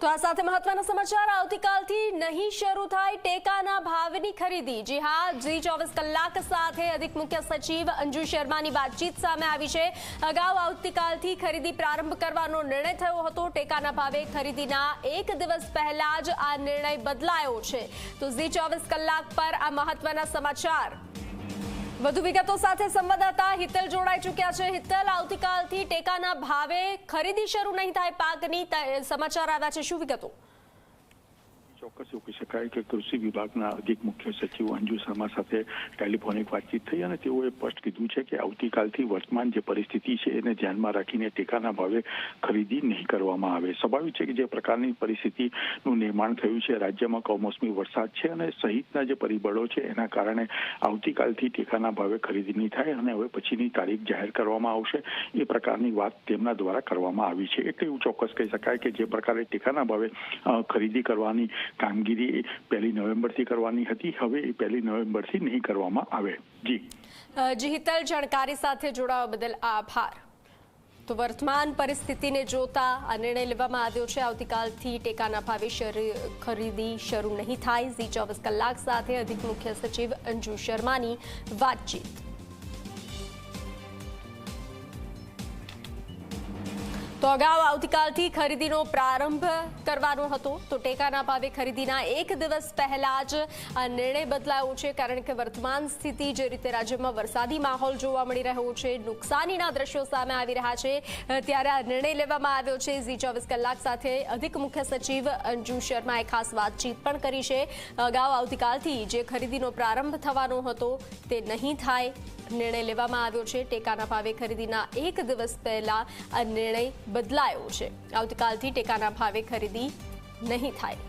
તો આ સાથે મહત્વના સમાચાર આવતીકાલથી નહીં શરૂ થાય ટેકાના ભાવની ખરીદી। જી હા, જી 24 કલાક સાથે અધિક મુખ્ય સચિવ અંજુ શર્માની વાતચીત સામે આવી છે। અગાઉ આવતીકાલથી ખરીદી પ્રારંભ કરવાનો નિર્ણય થયો હતો। ટેકાના ભાવે ખરીદીના એક દિવસ પહેલા જ આ નિર્ણય બદલાયો છે। તો જી 24 કલાક પર આ મહત્વના સમાચાર। વધુ વિગતો સાથે સંવાદદાતા હિતલ જોડાઈ ચૂક્યા છે। હિતલ, આવતીકાલથી ટેકાના ભાવે ખરીદી શરૂ નહીં થાય પાકની સમાચાર આવ્યા છે, શું વિગતો? ચોક્કસ એવું કહી શકાય કે કૃષિ વિભાગના અધિક મુખ્ય સચિવ અંજુ શર્મા સાથે ટેલિફોનિક વાતચીત થઈ અને તેઓએ સ્પષ્ટ કીધું છે કે આવતીકાલથી વર્તમાન જે પરિસ્થિતિ છે એને ધ્યાનમાં રાખીને ટેકાના ભાવે ખરીદી નહીં કરવામાં આવે। સ્વાભાવિક છે કે જે પ્રકારની પરિસ્થિતિનું નિર્માણ થયું છે, રાજ્યમાં કમોસમી વરસાદ છે અને સહિતના જે પરિબળો છે એના કારણે આવતીકાલથી ટેકાના ભાવે ખરીદી નહીં થાય અને હવે પછીની તારીખ જાહેર કરવામાં આવશે, એ પ્રકારની વાત તેમના દ્વારા કરવામાં આવી છે। એટલે એવું ચોક્કસ કહી શકાય કે જે પ્રકારે ટેકાના ભાવે ખરીદી કરવાની કામગીરી 1 નવેમ્બરથી કરવાની હતી, હવે એ 1 નવેમ્બરથી નહીં કરવામાં આવે। જી હિતલ, જાણકારી સાથે જોડાવા બદલ આભાર। તો વર્તમાન પરિસ્થિતિને જોતા આ નિર્ણય લેવામાં આવ્યો છે। આવતીકાલથી ટેકાના ભાવે ખરીદી શરૂ નહીં થાય। જી 24 કલાક સાથે અધિક મુખ્ય સચિવ અંજુ શર્માની વાતચીત। તો અગાઉ આવતીકાલથી ખરીદીનો પ્રારંભ કરવાનો હતો, તો ટેકાના ભાવે ખરીદીના એક દિવસ પહેલા જ આ નિર્ણય બદલાયો છે, કારણ કે વર્તમાન સ્થિતિ જે રીતે રાજ્યમાં વરસાદી માહોલ જોવા મળી રહ્યો છે, નુકસાનીના દ્રશ્યો સામે આવી રહ્યા છે, ત્યારે આ નિર્ણય લેવામાં આવ્યો છે। જી 24 કલાક સાથે અધિક મુખ્ય સચિવ અંજુ શર્માએ ખાસ વાતચીત પણ કરી છે। અગાઉ આવતીકાલથી જે ખરીદીનો પ્રારંભ થવાનો હતો તે નહીં થાય, નિર્ણય લેવામાં આવ્યો છે। ટેકાના ભાવે ખરીદીના એક દિવસ પહેલા આ નિર્ણય બદલાયો છે। આવતીકાલથી ટેકાના ભાવે ખરીદી નહીં થાય।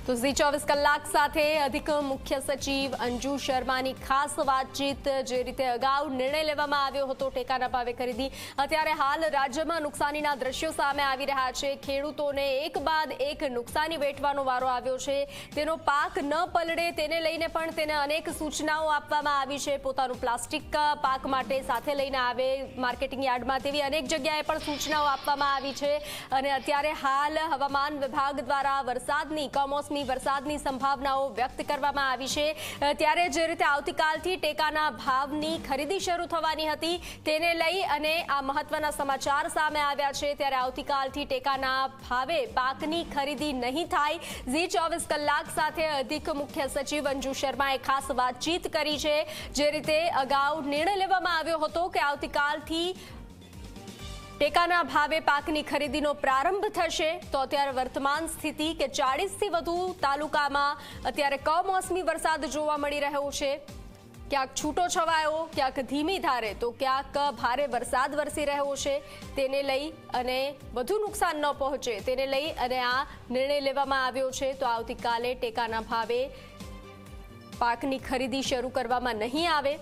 તો જી 24 કલાક સાથે અધિક મુખ્ય સચિવ અંજુ શર્માની ખાસ વાતચીત। જે રીતે અગાઉ નિર્ણય લેવામાં આવ્યો હતો ટેકાના ભાવે ખરીદી, અત્યારે હાલ રાજ્યમાં નુકસાનીના દ્રશ્યો સામે આવી રહ્યા છે। ખેડૂતોને એક બાદ એક નુકસાની વેઠવાનો વારો આવ્યો છે। તેનો પાક ન પલળે તેને લઈને પણ તેને અનેક સૂચનાઓ આપવામાં આવી છે। પોતાનું પ્લાસ્ટિક પાક માટે સાથે લઈને આવે માર્કેટિંગ યાર્ડમાં, તેવી અનેક જગ્યાએ પણ સૂચનાઓ આપવામાં આવી છે। અને અત્યારે હાલ હવામાન વિભાગ દ્વારા કમોસમી વરસાદની સંભાવનાઓ વ્યક્ત કરવામાં આવી છે। ત્યારે જે રીતે આવતીકાલથી ટેકાના ભાવની ખરીદી શરૂ થવાની હતી તેને લઈ અને આ મહત્વના સમાચાર સામે આવ્યા છે। ત્યારે આવતીકાલથી ટેકાના ભાવે પાકની ખરીદી નહીં થાય। જી 24 કલાક સાથે અધિક મુખ્ય સચિવ અંજુ શર્માએ ખાસ વાતચીત કરી છે। જે રીતે અગાઉ નિર્ણય લેવામાં આવ્યો હતો કે આવતીકાલથી ટેકાના ભાવે પાકની ખરીદીનો પ્રારંભ થશે, તો અત્યારે વર્તમાન સ્થિતિ કે 40થી વધુ તાલુકામાં અત્યારે કમોસમી વરસાદ જોવા મળી રહ્યો છે। ક્યાંક છૂટો છવાયો, ક્યાંક ધીમી ધારે, તો ક્યાંક ભારે વરસાદ વરસી રહ્યો છે। તેને લઈ અને વધુ નુકસાન ન પહોંચે તેને લઈ અને આ નિર્ણય લેવામાં આવ્યો છે। તો આવતીકાલે ટેકાના ભાવે પાકની ખરીદી શરૂ કરવામાં નહીં આવે।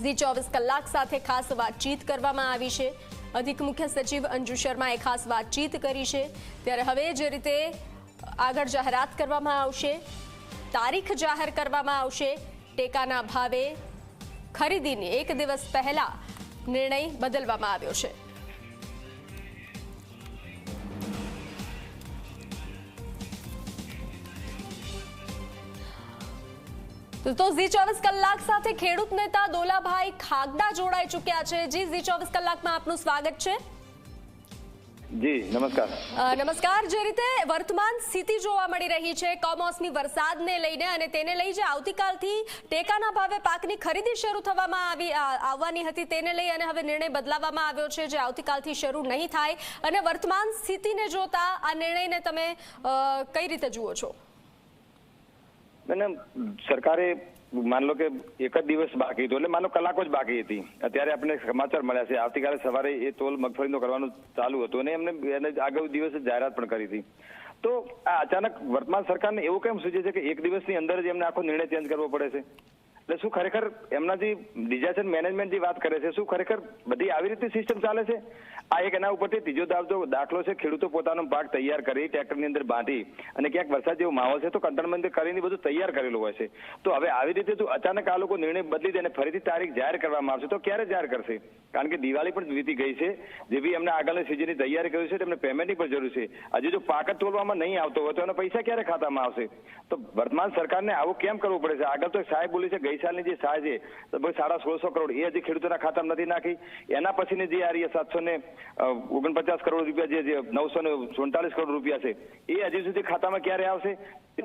જી 24 કલાક સાથે ખાસ વાતચીત કરવામાં આવી છે। અધિક મુખ્ય સચિવ અંજુ શર્માએ ખાસ વાતચીત કરી છે। ત્યારે હવે જે રીતે આગળ જાહેરાત કરવામાં આવશે, તારીખ જાહેર કરવામાં આવશે, ટેકાના ભાવે ખરીદીની એક દિવસ પહેલા નિર્ણય બદલવામાં આવ્યો છે। તો જી 24 કલાક સાથે ખેડૂત નેતા દોલાભાઈ ખાગડા જોડાઈ ચૂક્યા છે। જી 24 કલાકમાં આપનું સ્વાગત છે। જી નમસ્કાર। નમસ્કાર। જે રીતે વર્તમાન સ્થિતિ જોવા મળી રહી છે કમોસમી વરસાદને લઈને અને તેને લઈ જે આવતીકાલથી ટેકાના ભાવે પાકની ખરીદી શરૂ આવવાની હતી તેને લઈ અને હવે નિર્ણય બદલાવવામાં આવ્યો છે, જે આવતીકાલથી શરૂ નહીં થાય, અને વર્તમાન સ્થિતિને જોતા આ નિર્ણયને તમે કઈ રીતે જુઓ છો? સરકારે માન લો કે એક જ દિવસ બાકી હતો, એટલે માનો કલાકો જ બાકી હતી, અત્યારે આપણે સમાચાર મળ્યા છે આવતીકાલે સવારે એ તોલ મગફળીનો કરવાનું ચાલુ હતું અને એમને આગળ દિવસે જાહેરાત પણ કરી હતી। તો આ અચાનક વર્તમાન સરકારને એવું કેમ સૂચે છે કે એક દિવસની અંદર જ એમને આખો નિર્ણય ચેન્જ કરવો પડે છે? એટલે શું ખરેખર એમના જે ડિઝાસ્ટર મેનેજમેન્ટ જે વાત કરે છે, શું ખરેખર બધી આવી રીતે સિસ્ટમ ચાલે છે? આ એક એના ઉપરથી ત્રીજો દાખલો છે, ખેડૂતો પોતાનો પાક તૈયાર કરી ટ્રેક્ટરની અંદર બાંધી અને ક્યાંક વરસાદ જેવો માહોલ છે તો કંટોનમેન્ટ કરીને બધું તૈયાર કરેલું હોય છે. તો હવે આવી રીતે જો અચાનક આ લોકો નિર્ણય બદલી દે અને ફરીથી તારીખ જાહેર કરવામાં આવશે તો ક્યારે જાહેર કરશે? કારણ કે દિવાળી પણ વીતી ગઈ છે, જે બી એમને આગળની સિઝનની તૈયારી કરી છે તેમને પેમેન્ટની પણ જરૂર છે. હજી જો પાક જ તોલવામાં નહીં આવતો હોય તો એના પૈસા ક્યારે ખાતામાં આવશે? તો વર્તમાન સરકારને આવું કેમ કરવું પડે છે? આગળ તો સાહેબ બોલી છે ગઈ સાલની જે સહાય છે લગભગ 1650 કરોડ એ હજી ખેડૂતોના ખાતામાં નથી નાખી. એના પછીની જે આ રહી 749 કરોડ રૂપિયા જે 947 કરોડ રૂપિયા છે એ હજી સુધી ખાતામાં ક્યારે આવશે?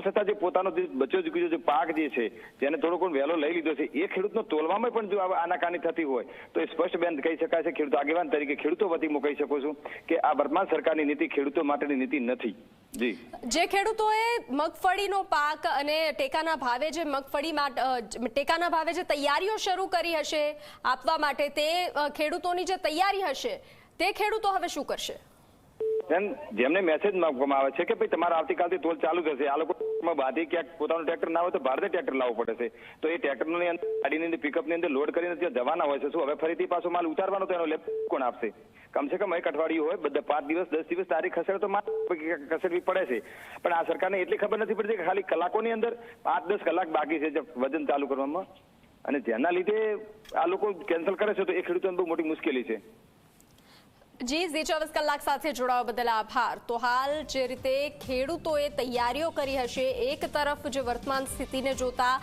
છતાં જે પોતાનો જે બચ્યો જે પાક જે છે જેને થોડો કોઈ વહેલો લઈ લીધો છે એ ખેડૂતનો તોલવામાં પણ જો આનાકાની થતી હોય તો એ સ્પષ્ટ બેન કહી શકાય છે, ખેડૂતો આગેવાન તરીકે ખેડૂતો વતી હું કહી શકું છું કે આ વર્તમાન સરકારની નીતિ ખેડૂતો માટેની નીતિ નથી. જી, જે ખેડૂતોએ મગફળીનો પાક અને ટેકાના ભાવે જે ટેકાના ભાવે જે તૈયારીઓ શરૂ કરી હશે આપવા માટે, તે ખેડૂતોની જે તૈયારી હશે તે ખેડૂતો હવે શું કરશે? જેમને મેસેજ આપવામાં આવે છે કે ભાઈ તમારા આવતીકાલથી તોલ ચાલુ થશે, આ લોકો બાંધી ક્યાંક પોતાનું ટ્રેક્ટર ના હોય તો ભારતીય ટ્રેક્ટર લાવવું પડે છે, તો એ ટ્રેક્ટરની અંદર ગાડીની અંદર પિકઅપની અંદર લોડ કરીને ત્યાં જવાના હોય છે. શું હવે ફરીથી પાછો માલ ઉતારવાનો તો એનો લેબ કોણ આપશે? કમસે કમ એક અઠવાડિયું હોય, બધા 5 દિવસ 10 દિવસ તારીખ ખસેડે તો માલ ખસેડવી પડે છે. પણ આ સરકારને એટલી ખબર નથી પડતી કે ખાલી કલાકોની અંદર 5-10 કલાક બાકી છે વજન ચાલુ કરવામાં, અને જેના લીધે આ લોકો કેન્સલ કરે છે તો એ ખેડૂતોને બહુ મોટી મુશ્કેલી છે. જી, ઝી 24 કલાક સાથે જોડાવા બદલ આભાર. તો હાલ જે રીતે ખેડૂતોએ તૈયારીઓ કરી હશે, એક તરફ જે વર્તમાન સ્થિતિને જોતા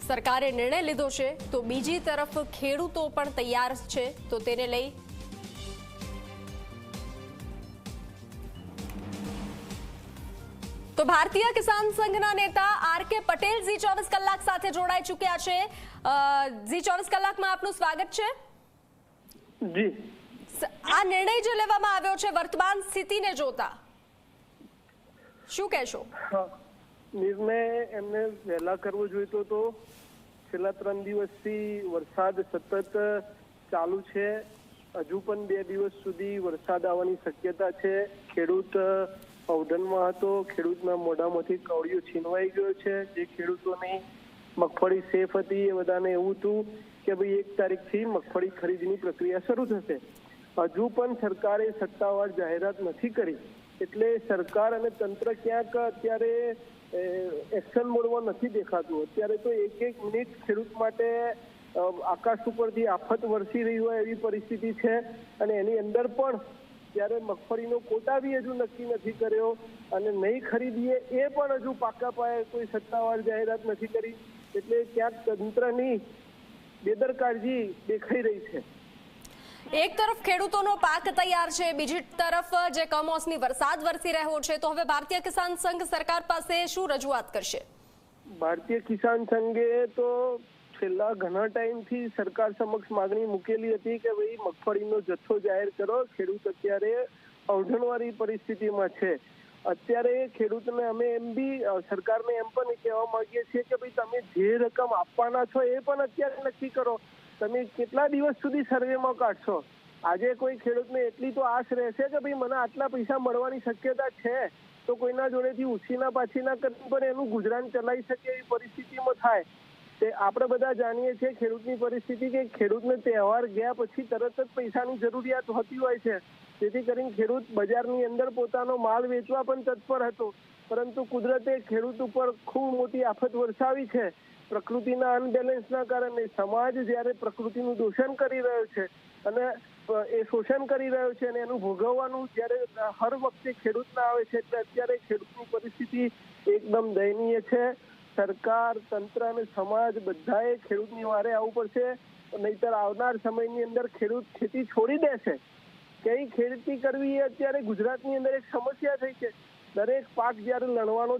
સરકારે નિર્ણય લીધો છે તો બીજી તરફ ખેડૂતો પણ તૈયાર છે, તો તેને લઈ તો ભારતીય કિસાન સંઘના નેતા આર.કે. પટેલ ઝી 24 કલાક સાથે જોડાઈ ચૂક્યા છે. ઝી 24 કલાકમાં આપનું સ્વાગત છે. જી, આ નિર્ણય જે લેવામાં આવ્યો છે વર્તમાન સ્થિતિને જોતા શું કહેશો? નિર્ણય એમને વહેલા કરવો જોઈતો હતો. છેલ્લા 3 દિવસથી વરસાદ સતત ચાલુ છે. હજુ પણ 2 દિવસ સુધી વરસાદ આવવાની શક્યતા છે. ખેડૂત અવઢણમાં હતો, ખેડૂતના મોઢામાંથી કવડિયો છીનવાઈ ગયો છે. જે ખેડૂતોની મગફળી સેફ હતી એ બધાને એવું હતું કે ભાઈ 1 તારીખથી મગફળી ખરીદીની પ્રક્રિયા શરૂ થશે. હજુ પણ સરકારે સત્તાવાર જાહેરાત નથી કરી, એટલે સરકાર અને તંત્ર ક્યાંક અત્યારે એક્શન મોડમાં નથી દેખાતું. અત્યારે તો 1-1 મિનિટ ખેડૂત માટે આકાશ ઉપરથી આફત વરસી રહી હોય એવી પરિસ્થિતિ છે, અને એની અંદર પણ જ્યારે મગફળીનો કોટા બી હજુ નક્કી નથી કર્યો અને નહીં ખરીદીએ એ પણ હજુ પાકા પાયે કોઈ સત્તાવાર જાહેરાત નથી કરી, એટલે ક્યાંક તંત્રની બેદરકારી દેખાઈ રહી છે. એક તરફ ખેડૂતોનો પાક તૈયાર છે, બીજી તરફ જે કમોસમી વરસાદ વરસી રહ્યો છે, તો હવે ભારતીય કિસાન સંઘ સરકાર પાસે શું રજૂઆત કરશે? ભારતીય કિસાન સંઘે તો છેલ્લા ઘણા ટાઈમથી સરકાર સમક્ષ માગણી મૂકેલી હતી કે ભાઈ મગફળીનો જથ્થો જાહેર કરો. ખેડૂત અત્યારે અવઢણવાળી પરિસ્થિતિમાં છે. અત્યારે ખેડૂતને અમે એમ બી સરકારને એમ પણ કહેવા માંગીએ છીએ કે ભાઈ તમે જે રકમ આપવાના છો એ પણ અત્યારે નક્કી કરો. તમે કેટલા દિવસ સુધી સર્વેમાં કાઢશો? આજે કોઈ ખેડૂતને એટલી તો આશ રહેશે કે ભાઈ મને આટલા પૈસા મળવાની શક્યતા છે તો કોઈના જોડેથી ઉછીના પાછીના કરી પણ એનું ગુજરાન ચલાવી શકે એવી પરિસ્થિતિમાં થાય. તે આપણે બધા જાણીએ છીએ ખેડૂતની પરિસ્થિતિ કે ખેડૂતને તહેવાર ગયા પછી તરત જ પૈસાની જરૂરિયાત હોતી હોય છે. જેથી કરીને ખેડૂત બજારની અંદર પોતાનો માલ વેચવા પણ તત્પર હતો, પરંતુ કુદરતે ખેડૂત ઉપર ખૂબ મોટી આફત વરસાવી છે. પ્રકૃતિના અનબેલેન્સના કારણે સમાજ જ્યારે પ્રકૃતિનું દૂષણ કરી રહ્યો છે અને એ શોષણ કરી રહ્યો છે અને એનું ભોગવવાનું જ્યારે હર વખતે ખેડૂતના આવે છે, એટલે અત્યારે ખેડૂતની પરિસ્થિતિ એકદમ દયનીય છે. સરકાર, તંત્ર અને સમાજ બધાએ ખેડૂતની વારે આવવું પડશે, નહીતર આવનાર સમયની અંદર ખેડૂત ખેતી છોડી દેશે. કઈ ખેતી કરવી એ અત્યારે ગુજરાતની અંદર એક સમસ્યા થઈ છે. દરેક પાક જ્યારે લણવાનો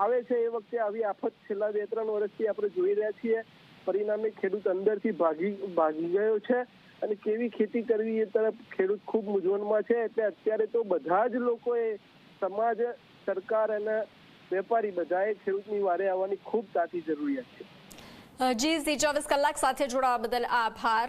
આવે છે એ વખતે આવી આફત છેલ્લા 2-3 વર્ષથી આપણે જોઈ રહ્યા છીએ. પરિણામે ખેડૂત અંદરથી ભાગી ગયો છે અને કેવી ખેતી કરવી એ તરફ ખેડૂત ખૂબ મૂંઝવણમાં છે. એટલે અત્યારે તો બધા જ લોકોએ, સમાજ, સરકાર અને વેપારી બધાએ ખેડૂતની વારે આવવાની ખૂબ તાતી જરૂરિયાત છે. જી, ઝી 24 કલાક સાથે જોડાવા બદલ આભાર.